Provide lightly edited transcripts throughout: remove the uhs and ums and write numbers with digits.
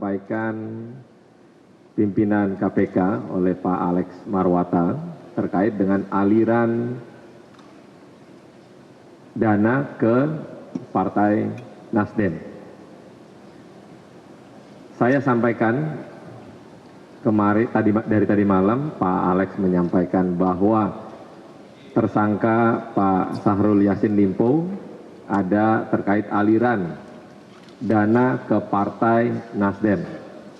disampaikan pimpinan KPK oleh Pak Alex Marwata terkait dengan aliran dana ke Partai Nasdem. Saya sampaikan kemarin dari tadi malam Pak Alex menyampaikan bahwa tersangka Pak Syahrul Yassin Limpo ada terkait aliran dana ke Partai Nasdem.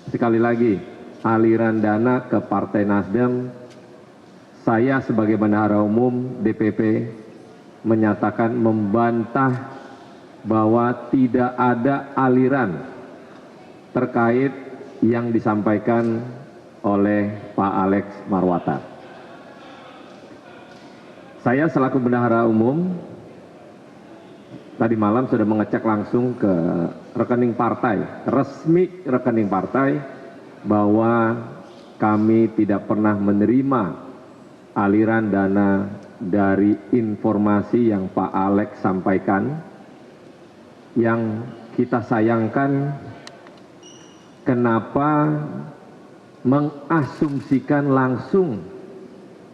Sekali lagi, aliran dana ke Partai Nasdem, saya sebagai bendahara umum DPP menyatakan membantah bahwa tidak ada aliran terkait yang disampaikan oleh Pak Alex Marwata. Saya selaku bendahara umum tadi malam sudah mengecek langsung ke rekening partai, resmi rekening partai, bahwa kami tidak pernah menerima aliran dana dari informasi yang Pak Alex sampaikan. Yang kita sayangkan, kenapa mengasumsikan langsung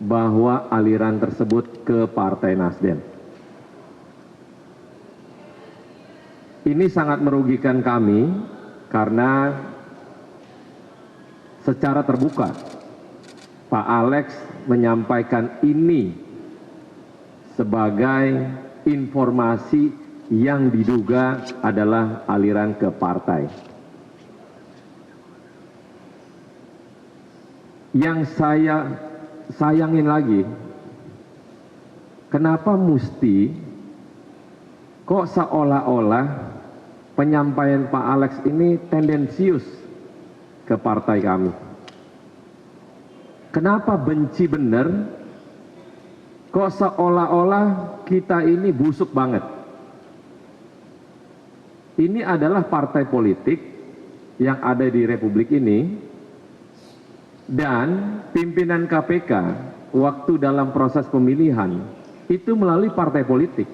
bahwa aliran tersebut ke Partai Nasdem. Ini sangat merugikan kami karena secara terbuka Pak Alex menyampaikan ini sebagai informasi yang diduga adalah aliran ke partai. Yang saya sayangin lagi, kenapa mesti kok seolah-olah penyampaian Pak Alex ini tendensius ke partai kami? Kenapa benci bener? Kok seolah-olah kita ini busuk banget? Ini adalah partai politik yang ada di Republik ini, dan pimpinan KPK waktu dalam proses pemilihan itu melalui partai politik.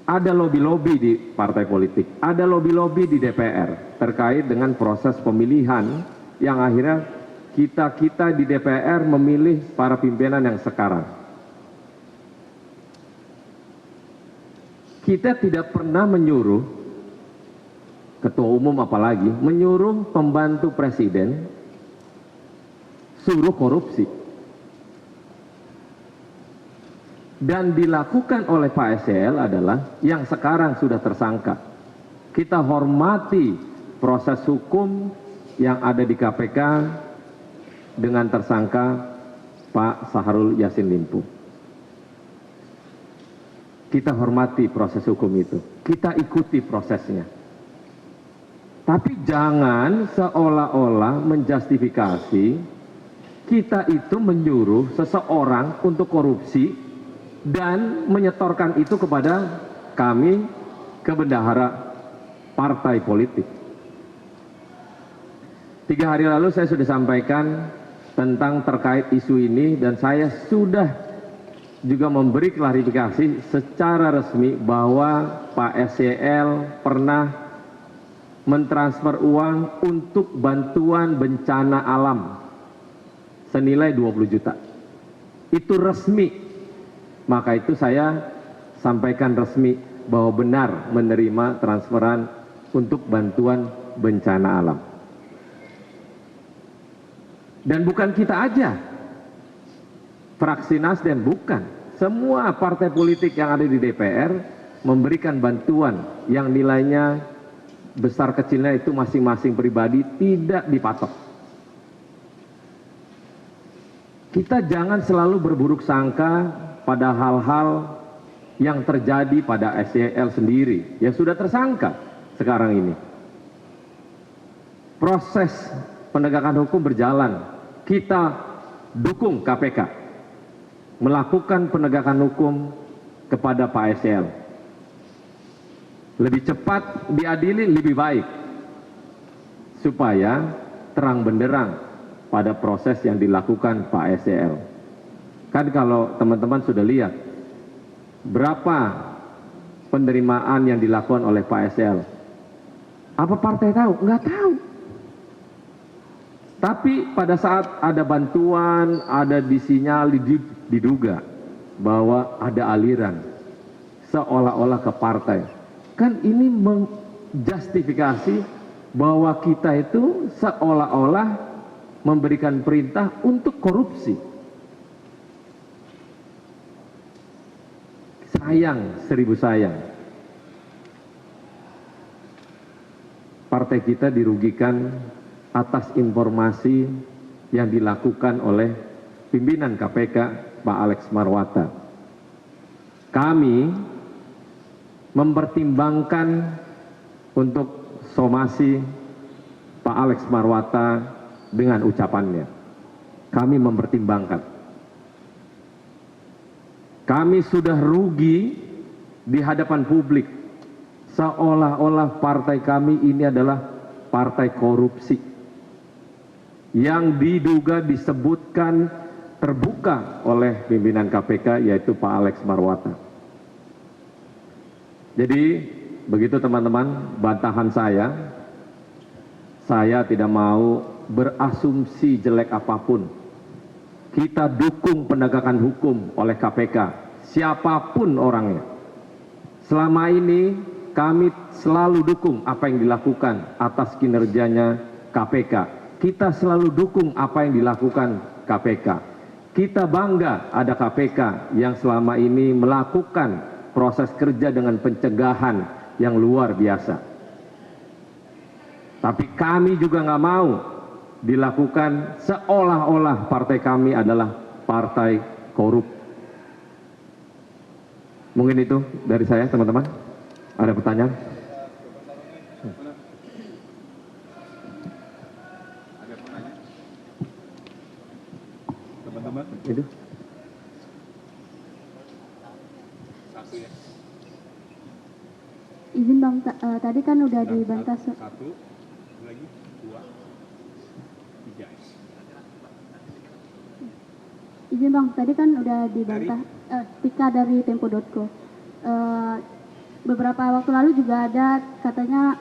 Ada lobby-lobby di partai politik, ada lobby-lobby di DPR terkait dengan proses pemilihan yang akhirnya kita di DPR memilih para pimpinan yang sekarang. Kita tidak pernah menyuruh, ketua umum apalagi, menyuruh pembantu presiden suruh korupsi. Dan dilakukan oleh Pak SCL adalah yang sekarang sudah tersangka. Kita hormati proses hukum yang ada di KPK dengan tersangka Pak Syahrul Yassin Limpo. Kita hormati proses hukum itu, kita ikuti prosesnya. Tapi jangan seolah-olah menjustifikasi kita itu menyuruh seseorang untuk korupsi dan menyetorkan itu kepada kami, ke bendahara partai politik. 3 hari lalu saya sudah sampaikan tentang terkait isu ini, dan saya sudah juga memberi klarifikasi secara resmi bahwa Pak SCL pernah mentransfer uang untuk bantuan bencana alam senilai 20 juta. Itu resmi. Maka itu saya sampaikan resmi bahwa benar menerima transferan untuk bantuan bencana alam. Dan bukan kita aja, fraksi Nasdem, bukan. Semua partai politik yang ada di DPR memberikan bantuan yang nilainya besar kecilnya itu masing-masing pribadi tidak dipatok. Kita jangan selalu berburuk sangka pada hal-hal yang terjadi pada SCL sendiri yang sudah tersangka sekarang ini. Proses penegakan hukum berjalan, kita dukung KPK melakukan penegakan hukum kepada Pak SCL. Lebih cepat diadili lebih baik, supaya terang benderang pada proses yang dilakukan Pak SCL. Kan kalau teman-teman sudah lihat berapa penerimaan yang dilakukan oleh Pak SCL Apa partai tahu? Nggak tahu. Tapi pada saat ada bantuan, ada disinyali, diduga bahwa ada aliran seolah-olah ke partai. Kan ini menjustifikasi bahwa kita itu seolah-olah memberikan perintah untuk korupsi. Sayang, seribu sayang. Partai kita dirugikan atas informasi yang dilakukan oleh pimpinan KPK, Pak Alex Marwata. Kami mempertimbangkan untuk somasi Pak Alex Marwata dengan ucapannya. Kami mempertimbangkan. Kami sudah rugi di hadapan publik. Seolah-olah partai kami ini adalah partai korupsi. Yang diduga disebutkan terbuka oleh pimpinan KPK yaitu Pak Alex Marwata. Jadi begitu teman-teman bantahan saya tidak mau berasumsi jelek apapun. Kita dukung penegakan hukum oleh KPK, siapapun orangnya. Selama ini kami selalu dukung apa yang dilakukan atas kinerjanya KPK. Kita selalu dukung apa yang dilakukan KPK. Kita bangga ada KPK yang selama ini melakukan proses kerja dengan pencegahan yang luar biasa. Tapi kami juga nggak mau dilakukan seolah-olah partai kami adalah partai korup. Mungkin itu dari saya, teman-teman. Ada pertanyaan? Ada pertanyaan? Teman-teman? Itu. Satu ya. Izin Bang, tadi kan udah dibantah. Satu, lagi, dua, tiga. Izin Bang, tadi kan udah dibantah. Tika dari Tempo.co. Beberapa waktu lalu juga ada katanya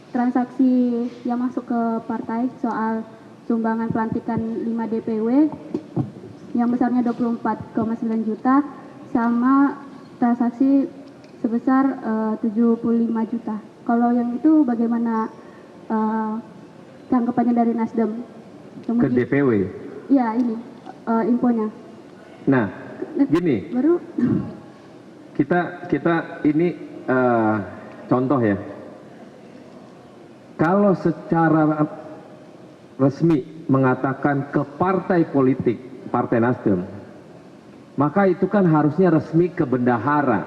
transaksi yang masuk ke partai soal sumbangan pelantikan 5 DPW yang besarnya 24,9 juta sama transaksi sebesar 75 juta. Kalau yang itu bagaimana tanggapannya dari Nasdem? Ke DPW? Iya, ini infonya. Nah, gini. Baru Kita ini contoh ya. Kalau secara resmi mengatakan ke partai politik, Partai Nasdem, maka itu kan harusnya resmi ke bendahara.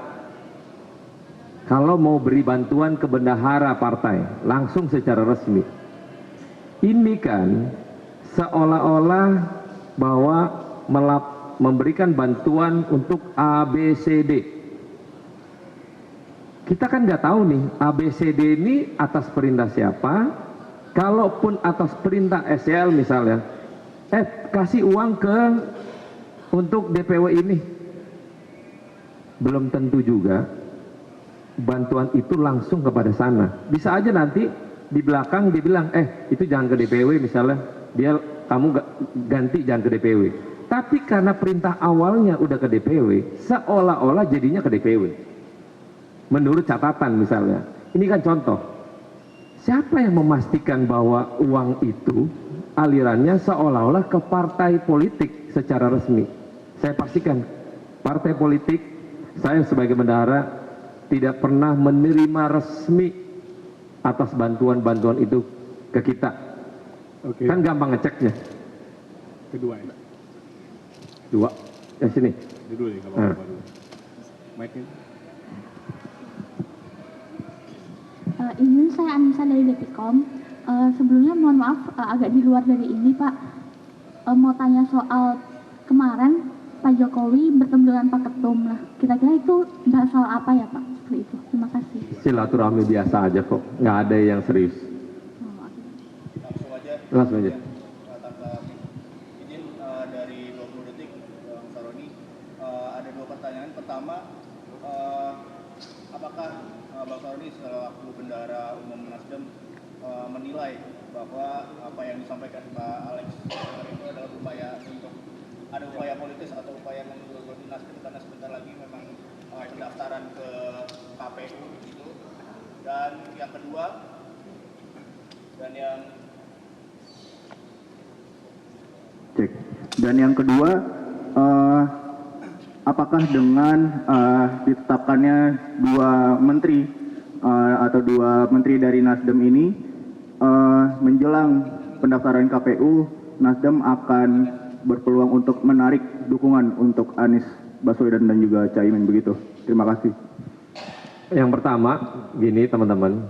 Kalau mau beri bantuan ke bendahara partai, langsung secara resmi. Ini kan seolah-olah bahwa memberikan bantuan untuk ABCD. Kita kan nggak tahu nih ABCD ini atas perintah siapa. Kalaupun atas perintah SL misalnya, kasih uang untuk DPW ini, belum tentu juga bantuan itu langsung kepada sana. Bisa aja nanti di belakang dia bilang, itu jangan ke DPW misalnya, kamu ganti jangan ke DPW. Tapi karena perintah awalnya udah ke DPW, seolah-olah jadinya ke DPW. Menurut catatan misalnya, ini kan contoh. Siapa yang memastikan bahwa uang itu alirannya seolah-olah ke partai politik secara resmi? Saya pastikan, partai politik, saya sebagai bendahara tidak pernah menerima resmi atas bantuan-bantuan itu ke kita. Oke. Kan gampang ngeceknya. Kedua ya. Dua, sini. Dulu ya, kalau apa dulu. Mic-nya. Ini saya Anissa dari Detikkom. Sebelumnya mohon maaf agak di luar dari ini Pak. Mau tanya soal kemarin Pak Jokowi bertemu dengan Pak Ketum lah. Kira-kira itu bahas soal apa ya Pak? Seperti itu. Terima kasih. Silaturahmi biasa aja kok, nggak ada yang serius. Langsung aja. Izin dari 20 detik, Bang Saroni, ada dua pertanyaan. Pertama, apakah Bang Saroni selaku bendahara umum Nasdem menilai bahwa apa yang disampaikan Pak Alex itu adalah upaya untuk ada upaya politis atau upaya mengulur Nasdem karena sebentar lagi memang pendaftaran ke KPU gitu. Dan yang kedua Dan yang kedua, apakah dengan ditetapkannya dua menteri atau dua menteri dari Nasdem ini menjelang pendaftaran KPU, Nasdem akan berpeluang untuk menarik dukungan untuk Anies Baswedan dan juga Caimin begitu? Terima kasih. Yang pertama, gini teman-teman,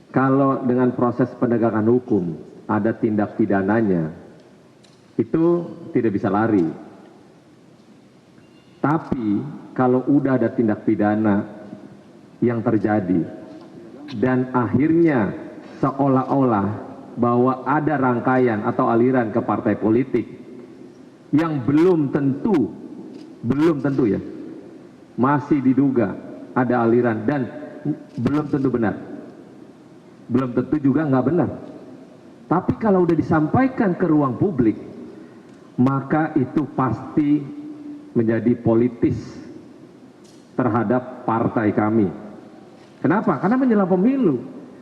kalau dengan proses penegakan hukum ada tindak pidananya, itu tidak bisa lari. Tapi kalau udah ada tindak pidana yang terjadi dan akhirnya seolah-olah bahwa ada rangkaian atau aliran ke partai politik yang belum tentu ya, masih diduga ada aliran dan belum tentu benar, belum tentu juga nggak benar. Tapi kalau udah disampaikan ke ruang publik, maka itu pasti menjadi politis terhadap partai kami. Kenapa? Karena menjelang pemilu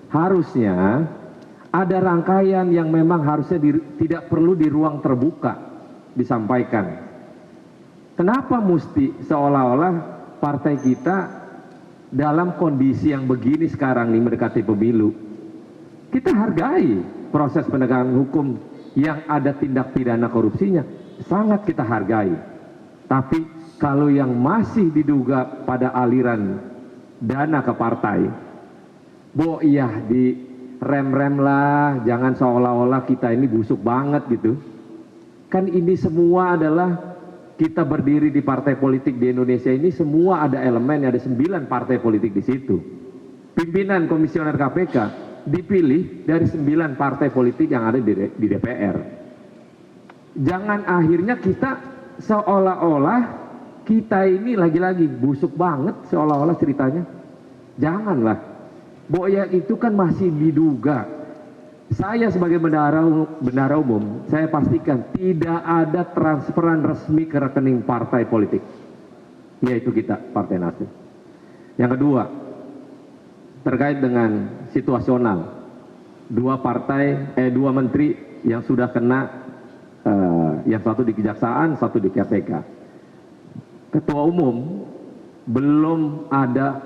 harusnya ada rangkaian yang memang harusnya tidak perlu di ruang terbuka disampaikan. Kenapa mesti seolah-olah partai kita dalam kondisi yang begini sekarang nih mendekati pemilu? Kita hargai proses penegakan hukum yang ada tindak pidana korupsinya, sangat kita hargai. Tapi kalau yang masih diduga pada aliran dana ke partai, iya di rem-rem lah, jangan seolah-olah kita ini busuk banget gitu. Kan ini semua adalah kita berdiri di partai politik di Indonesia ini semua ada elemen, ada 9 partai politik di situ. Pimpinan komisioner KPK dipilih dari 9 partai politik yang ada di DPR. Jangan akhirnya kita seolah-olah kita ini lagi-lagi busuk banget seolah-olah ceritanya. Janganlah. Boya itu kan masih diduga. Saya sebagai bendahara umum, saya pastikan tidak ada transferan resmi ke rekening partai politik. Yaitu kita, Partai Nasdem. Yang kedua, terkait dengan situasional. Dua menteri yang sudah kena, yang satu di Kejaksaan, satu di KPK. Ketua Umum belum ada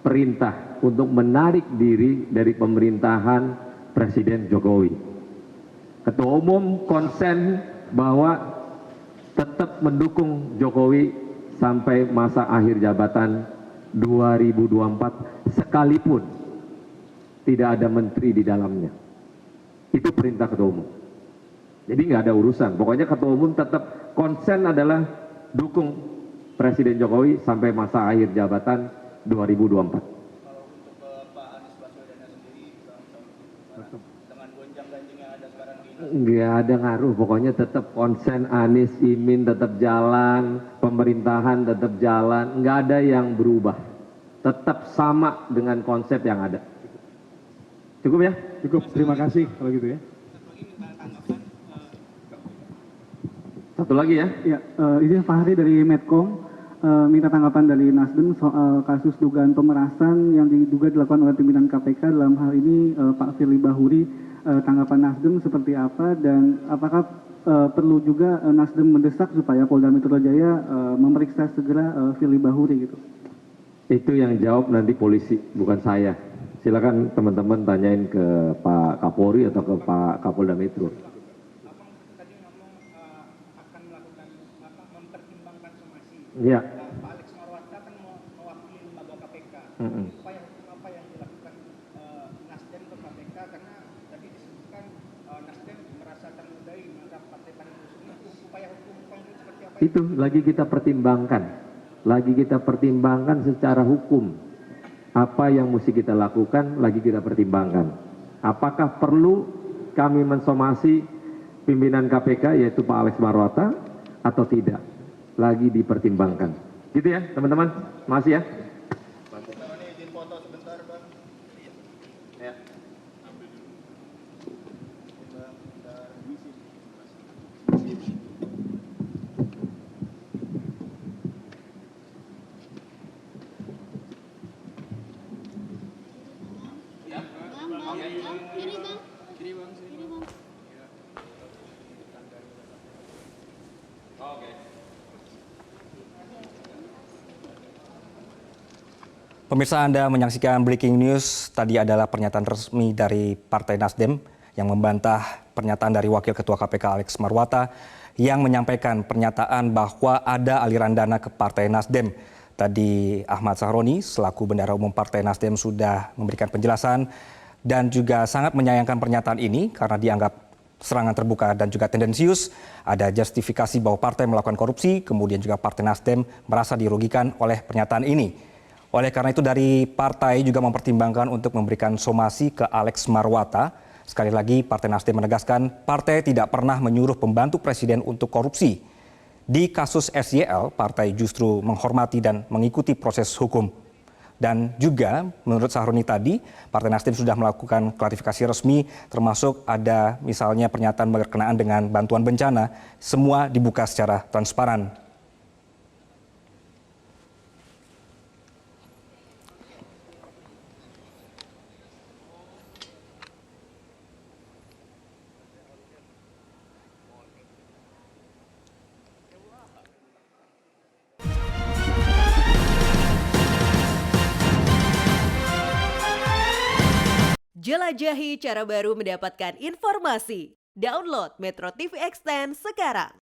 perintah untuk menarik diri dari pemerintahan Presiden Jokowi. Ketua Umum konsen bahwa tetap mendukung Jokowi sampai masa akhir jabatan 2024 sekalipun tidak ada menteri di dalamnya. Itu perintah Ketua Umum. Jadi nggak ada urusan. Pokoknya Ketua Umum tetap konsen adalah dukung Presiden Jokowi sampai masa akhir jabatan 2024. Kalau untuk Pak Anies Baswedan sendiri dengan gonjang-ganjing yang ada sekarang di Nggak ada ngaruh, pokoknya tetap konsen Anies, Imin tetap jalan, pemerintahan tetap jalan, nggak ada yang berubah. Tetap sama dengan konsep yang ada. Cukup ya? Cukup, terima kasih kalau gitu ya. Satu lagi ya? Ya, ini Fahri dari Medcom. Minta tanggapan dari Nasdem soal kasus dugaan pemerasan yang diduga dilakukan oleh pimpinan KPK, dalam hal ini Pak Firly Bahuri. Tanggapan Nasdem seperti apa dan apakah perlu juga Nasdem mendesak supaya Polda Metro Jaya memeriksa segera Firly Bahuri gitu? Itu yang jawab nanti polisi, bukan saya. Silakan teman-teman tanyain ke Pak Kapolri atau ke Pak Kapolda Metro. Tadi ngomong akan melakukan mempertimbangkan somasi. Iya. Pak Alex Marwata kan mewakili lembaga KPK. Upaya hukum apa yang dilakukan Nasdem ke KPK karena tadi disebutkan Nasdem merasa ternodai menganggap partai paling ini. Upaya hukum konkret seperti apa? Itu lagi kita pertimbangkan. Lagi kita pertimbangkan secara hukum. Apa yang mesti kita lakukan lagi kita pertimbangkan. Apakah perlu kami mensomasi pimpinan KPK yaitu Pak Alex Marwata atau tidak? Lagi dipertimbangkan. Gitu ya teman-teman. Makasih ya. izin foto sebentar, Bang. Ya. Pemirsa, Anda menyaksikan Breaking News. Tadi adalah pernyataan resmi dari Partai Nasdem yang membantah pernyataan dari Wakil Ketua KPK Alex Marwata yang menyampaikan pernyataan bahwa ada aliran dana ke Partai Nasdem. Tadi Ahmad Sahroni selaku Bendahara Umum Partai Nasdem sudah memberikan penjelasan dan juga sangat menyayangkan pernyataan ini karena dianggap serangan terbuka dan juga tendensius. Ada justifikasi bahwa partai melakukan korupsi, kemudian juga Partai Nasdem merasa dirugikan oleh pernyataan ini. Oleh karena itu dari partai juga mempertimbangkan untuk memberikan somasi ke Alex Marwata. Sekali lagi Partai Nasdem menegaskan partai tidak pernah menyuruh pembantu presiden untuk korupsi. Di kasus SYL, partai justru menghormati dan mengikuti proses hukum. Dan juga menurut Sahroni tadi, Partai Nasdem sudah melakukan klarifikasi resmi termasuk ada misalnya pernyataan berkenaan dengan bantuan bencana. Semua dibuka secara transparan. Jelajahi cara baru mendapatkan informasi. Download Metro TV Extend sekarang.